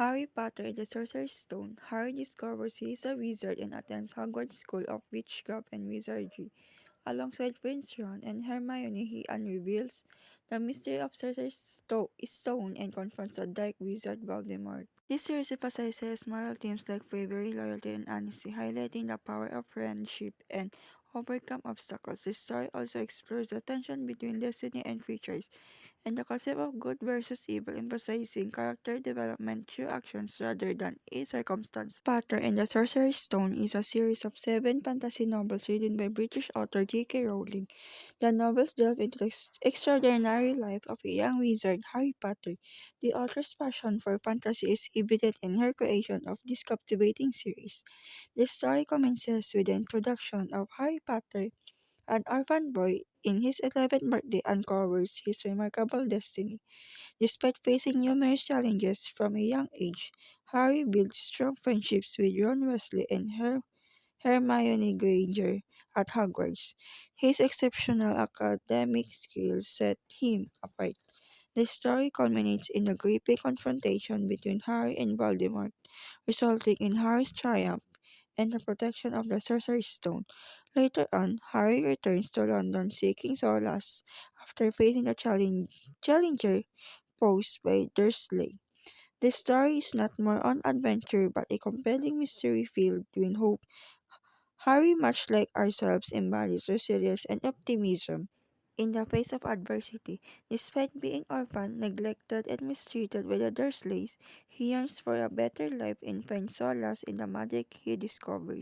Harry Potter and the Sorcerer's Stone. Harry discovers he is a wizard and attends Hogwarts School of Witchcraft and Wizardry. Alongside Prince Ron and Hermione, he unreveals the mystery of Stone and confronts the Dark Wizard Voldemort. This series emphasizes moral themes like bravery, loyalty, and honesty, highlighting the power of friendship and overcome obstacles. The story also explores the tension between destiny and futures, and the concept of good versus evil, emphasizing character development through actions rather than a circumstance. Potter and the Sorcerer's Stone is a series of 7 fantasy novels written by British author J.K. Rowling. The novels delve into the extraordinary life of a young wizard, Harry Potter. The author's passion for fantasy is evident in her creation of this captivating series. The story commences with the introduction of Harry Potter, an orphan boy in his 11th birthday uncovers his remarkable destiny. Despite facing numerous challenges from a young age, Harry builds strong friendships with Ron Weasley and Hermione Granger at Hogwarts. His exceptional academic skills set him apart. The story culminates in a gripping confrontation between Harry and Voldemort, resulting in Harry's triumph and the protection of the Sorcerer's Stone. Later on, Harry returns to London seeking solace after facing the challenger posed by Dursley. The story is not more an adventure but a compelling mystery filled with hope. Harry, much like ourselves, embodies resilience and optimism in the face of adversity. Despite being orphaned, neglected, and mistreated by the Dursleys, he yearns for a better life and finds solace in the magic he discovers.